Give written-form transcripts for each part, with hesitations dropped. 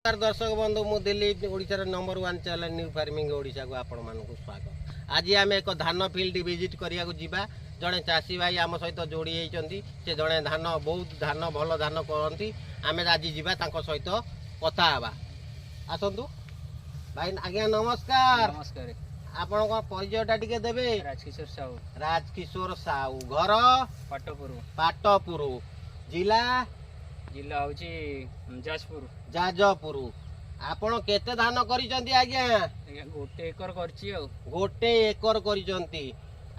दर्शक बंधु मु दिलीप ओडिशार number 1 channel new farming Odisha को आपण मानक स्वागत। आज आम एक धान फील्ड विजिट करिया जीवा जड़े चाषी भाई आम सहित जोड़ी होती से जड़े धान बहुत धान भल धान करती आम आज जीवा सहित कथा हवा आसतु भाई। आज्ञा नमस्कार। नमस्कार। आपण परिचयटा टिके देबे। राजकिशोर साहू। राजकिशोर साहू घर पाटपुर। पाटपुर जिला जिला होची जाजपुर। जाजपुर। आपण केते धान करिसंती आज्ञा? गोटे एकर करची आ। गोटे एकर करिसंती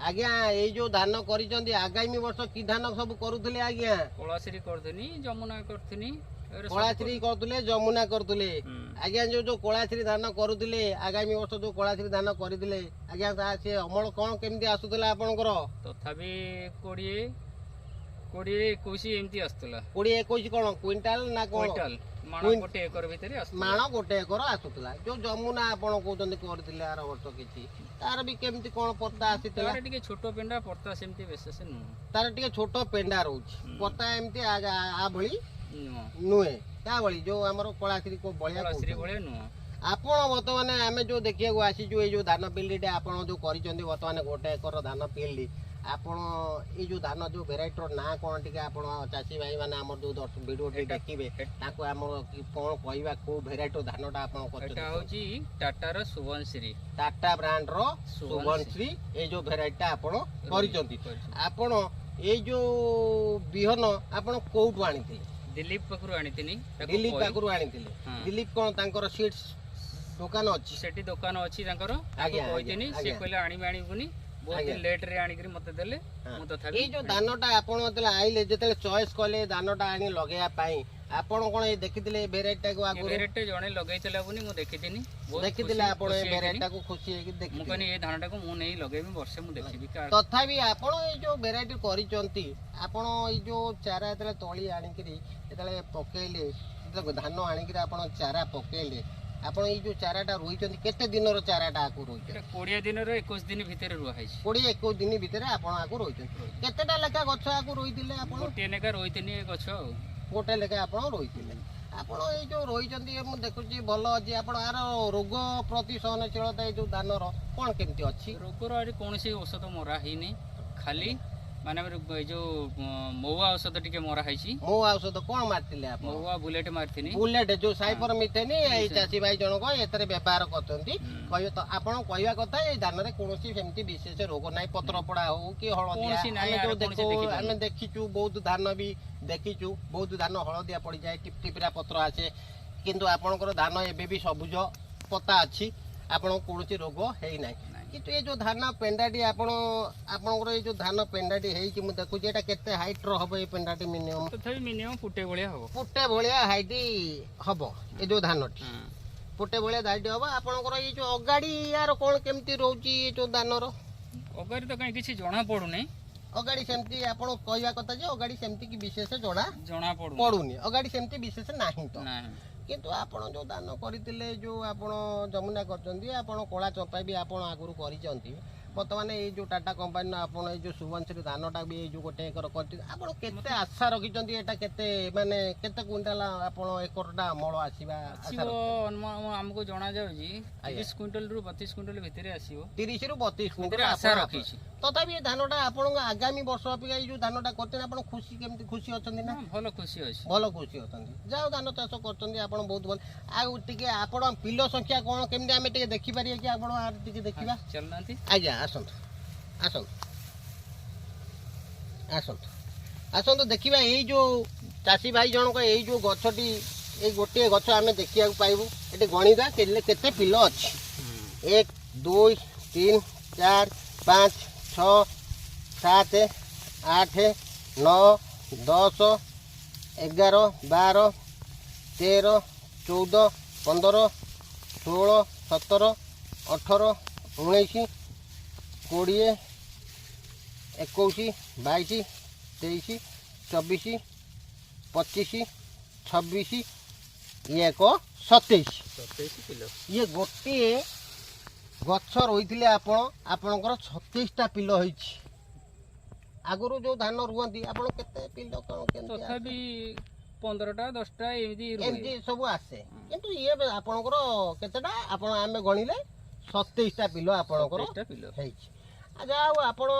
आज्ञा। ए जो धान करिसंती आगामी वर्ष की धान सब करूथले आज्ञा? कोलाश्री करथनी, जमुना करथनी। कोलाश्री करथले, जमुना करथले आज्ञा। जो कोलाश्री धान करूथले आगामी वर्ष जो कोलाश्री धान करिदिले आज्ञा से अमल कोन केमती आसुतला आपनकर? तथापि 20-21 एमती आस्तला। 20-21 कोन क्विंटल ना कोन? क्विंटल माण गोटे एकर भितरे आस्तला। माण गोटे एकर आसुतला। जो जमुना आपण कहउतंती करथिले आर वर्ष किछि तार भी केमती कोन पत्ता आसीतला? तार टिके छोटो पेंडा पत्ता सेमती विशेष नु। तार टिके छोटो पेंडा रहउछि पत्ता एमती आ भଳି नुए ता भଳି जो हमर कोलाश्री को बळिया कोलाश्री बळे नु। आपण वर्तमान आमे जो देखिया को आसी जो ए जो धान फील्ड आपण जो करिसंती वर्तमान गोटे एकर धान फील्ड आपण ए जो धान जो वेराइटी ना कोन टिके आपण चासी भाई माने हमर जो वीडियो देखिबे ताको हमर कोन कहबा को वेराइटी धानटा आपण करते? एटा होची टाटा रो सुवनश्री। टाटा ब्रांड रो सुवनश्री ए जो वेराइटी आपण करिसंती। आपण ए जो बिहन आपण कोउट आनिथि? दिलीप पकरू आनिथिनी। दिलीप पकरू आनिथिले। दिलीप कोन तांकर सीड्स दुकान अछि? सेठी दुकान अछि तांकर। आगे कहिथिनी से कहले आनिबुनी बहुत लेट रे आनी करी मते देले मु तथापि ए जो दानटा आपण देले आइले जेतले चॉइस कले दानटा आनी लगेया पाई आपण कोन ए देखिथिले वेराइटी को आगु? वेराइटी जणे लगैतला बुनी मु देखिथिनी देखिथिले आपण ए वेराइटी को खुशी है कि देखि मु कनी ए धानटा को मु नै लगेबी वर्षे मु देखिबी का तथापि आपण ए जो वेराइटी करिचंती आपण ए जो चारा एतले तळी आनी करी एतले पकेले धान आनी करी आपण चारा पकेले आपण ई जो चाराटा रोइचंती केते दिन रो चाराटा आकु रोइछ? 20 दिन रो 21 दिन भितरे रुआ है। 20-21 दिन भितरे आपण आकु रोइचंती। केतेटा लेखा गछ आकु रोइतिले आपण? गोटे लेखा रोइतनी गछ गोटे लेखा आपण रोइतिले। आपण ई जो रोइचंती मु देखुची भलो अछि। आपण आर रोग प्रतिसहनशीलता ए जो धानर कोन केमती अछि? रोग रो कोनसी औषध मरा हिनी खाली माने जो महुआ औषध टिके मरा हैछि। महुआ औषध कोन मारतिले आपण? महुआ बुलेट मारथिनी। बुलेट जो साइफर मिथेनी ए चासी भाई जनक एतरे व्यवहार करतंती कहियो तो आपण कहवा कथा ए धान रे कोनोसी सेमती विशेष रोग नै पत्र पड़ा हो कि हळदिया आमे जो देखो आमे देखिचू बहुत धान भी देखिचू बहुत धान हळदिया पड़ी जाय टिप टिपरा पत्र आसे किंतु आपनकर धान एबे भी सबुज पत्ता अछि आपण कोनोसी रोग हेइ नै। किंतु ये जो धान पेंडाटी आपनकर ये जो धान पेंडाटी हेइ कि मु देखु जे एटा केते हाइट रो हबो ए पेंडाटी मिनिमम? तथापि मिनिमम फुटे भलिया हबो। फुटे भलिया हाइट हबो ए जो धानटी फुटे भलिया हाइट हबो। आपनकर ये जो अगाडी यार कोन केमती रहउची ये जो धानर? अगाडी तो काई किछि जणा पडु नै। अगाडी सेमती आपण कहवा कथा जे अगाडी सेमती कि विशेष जणा पडुनी अगाडी सेमती विशेष नाही तो नाही। किंतु आपण जो दान करथिले जो आपण जमुना करचंती आपण कोला चंपा भी आपण आगुरु करिचंती वर्तमान ये जो टाटा कंपनी आपण ये जो सुवनश्री धानटा भी जो गोटे एकर करथि आपण केते आशा रखिचंती एटा केते माने केते क्विंटल आपण एकरटा अमल आसीबा आसीबो? हमको जणा जाउजी 30 क्विंटल रु 32 क्विंटल भितरे आसीबो। 30 रु 32 क्विंटल आशा रखिछि। तथापि ये धानटा आपण आगामी वर्ष अपेक्षा जो धानटा करथि आपण खुशी केमती खुशी अछंती ना? भलो खुशी अछि। भलो खुशी अछंती जाओ धान चाष करछंती आपण बहुत भल। आ टिके आपण पिलो संख्या कोन केमती आमे टिके देखि पारिए कि आपण आ टिके देखिबा चलनांती? आज्ञा आसंत आसंत आसंत आसंत देखिबा ए जो चासी भाई जनक ए जो गछटी ए गोटे गछ आमे देखिया पाइबू एटे गणिदा केते पिलो अछि? 1 2 3 4 5 6 7 8 9 10 11 12 13 14 15 16 17 18 19 20 21 22 23 24 25 26 ये को 27 किलो ये गोटे गछ रही आपणकर 36टा पिलो होइछि। आगुरु जो धान रुहंती आपण केते पिलो कोन केते? तथापि 15ଟା 10ଟା ଏମିତି ଏମିତି ସବୁ ଆସେ କିନ୍ତୁ ଇଏ ଆପଣଙ୍କର କେତେଟା ଆପଣ ଆମେ ଗଣିଲେ 27ଟା ବିଲ ଆପଣଙ୍କର ହେଇଛି। ଆଚ୍ଛା ଆଉ ଆପଣ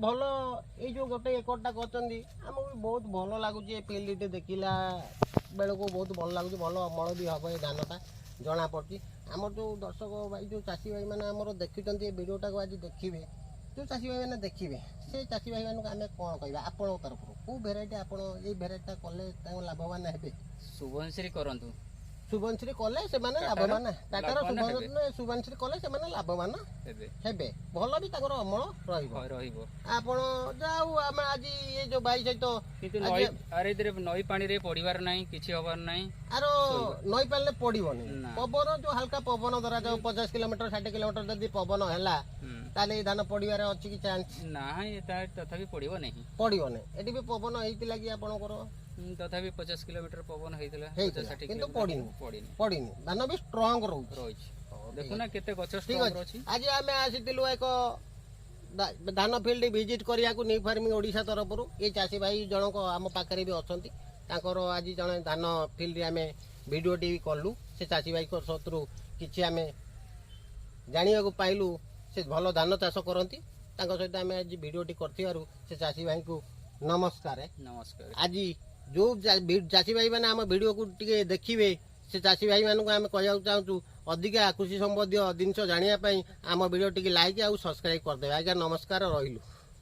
ଭଲ ଏଇ ଯୋଉ ଗୋଟେ ଏକରଟା କରିଛନ୍ତି ଆମକୁ ବି ବହୁତ ଭଲ ଲାଗୁଛି ଏ ଫିଲ୍ଡଟେ ଦେଖିଲା ବେଳକୁ ବହୁତ ଭଲ ଲାଗୁଛି। ଭଲ ଅମଳ ବି ହବ ଏ ଧାନଟା ଜଣାପଡ଼ୁଛି। ଆମର ଯୋଉ ଦର୍ଶକ ଭାଇ ଯୋଉ ଚାଷୀ ଭାଇମାନେ ଆମର ଦେଖୁଛନ୍ତି ଏ ଭିଡ଼ିଓଟାକୁ ଆଜି ଦେଖିବେ, ଯୋଉ ଚାଷୀ ଭାଇମାନେ ଦେଖିବେ ସେ ଚାଷୀ ଭାଇମାନଙ୍କୁ ଆମେ କ'ଣ କହିବା ଆପଣଙ୍କ ତରଫରୁ କୋଉ ଭେରାଇଟି ଆପଣ ଏଇ ଭେରାଇଟିଟା କଲେ ତାଙ୍କୁ ଲାଭବାନ ହେବେ? ଶୁଭଶ୍ରୀ କରନ୍ତୁ, ଶୁଭଶ୍ରୀ କଲେ ସେମାନେ ଲାଭବାନ, ଟାଟାର ଶୁଭଶ୍ରୀ କଲେ ସେମାନେ ଲାଭବାନ ହେବେ, ଭଲ ବି ତାଙ୍କର ଅମଳ ରହିବ। ଆପଣ ଯାଉ ଆମେ ଆଜି ଏ ଯୋଉ ଭାଇ ସହିତ ନଈ ପାଣିରେ ପଡିବାର ନାହିଁ, କିଛି ହବାର ନାହିଁ। ଆର ନଈ ପାଣିରେ ପଡିବନି, ପବନ ଯୋଉ ହାଲକା ପବନ ଧରାଯାଉ 50 କିଲୋମିଟର 60 କିଲୋମିଟର ଯଦି ପବନ ହେଲା ତାହେଲେ ଏଇ ଧାନ ପଡିବାର ଅଛି କି ଚାନ୍ସ? ନାହିଁ, ତଥାପି ପଡିବନି। ଏଠି ବି ପବନ ହେଇଥିଲା କି ଆପଣଙ୍କର? ତଥାପି 50 କିଲୋମିଟର ପବନ ହେଇଥିଲା କିନ୍ତୁ ପଡିନି। ଧାନ ବି ଷ୍ଟ୍ରଙ୍ଗ ରହୁଛି। ଦେଖୁନା କେତେ ଗଛ ଷ୍ଟ୍ରଙ୍ଗ ଅଛି। ଆଜି ଆମେ ଆସିଥିଲୁ ଏକ ଧାନ ଫିଲ୍ଡ ଭିଜିଟ୍ କରିବାକୁ ନ୍ୟୁ ଫାର୍ମିଂ ଓଡ଼ିଶା ତରଫରୁ। ଏ ଚାଷୀ ଭାଇ ଜଣକ ଆମ ପାଖରେ ବି ଅଛନ୍ତି, ତାଙ୍କର ଆଜି ଜଣେ ଧାନ ଫିଲ୍ଡରେ ଆମେ ଭିଡ଼ିଓଟି ବି କଲୁ। ସେ ଚାଷୀ ଭାଇଙ୍କ ସତରୁ କିଛି ଆମେ ଜାଣିବାକୁ ପାଇଲୁ, ସେ ଭଲ ଧାନ ଚାଷ କରନ୍ତି। ତାଙ୍କ ସହିତ ଆମେ ଆଜି ଭିଡ଼ିଓଟି କରିଥିବାରୁ ସେ ଚାଷୀ ଭାଇଙ୍କୁ ନମସ୍କାର। ଆଜି ଯୋଉ ଚାଷୀ ଭାଇମାନେ ଆମ ଭିଡ଼ିଓକୁ ଟିକେ ଦେଖିବେ, ସେ ଚାଷୀ ଭାଇମାନଙ୍କୁ ଆମେ କହିବାକୁ ଚାହୁଁଛୁ ଅଧିକା କୃଷି ସମ୍ବନ୍ଧୀୟ ଜିନିଷ ଜାଣିବା ପାଇଁ ଆମ ଭିଡ଼ିଓ ଟିକେ ଲାଇକ୍ ଆଉ ସବସ୍କ୍ରାଇବ୍ କରିଦେବେ। ଆଜ୍ଞା ନମସ୍କାର, ରହିଲୁ।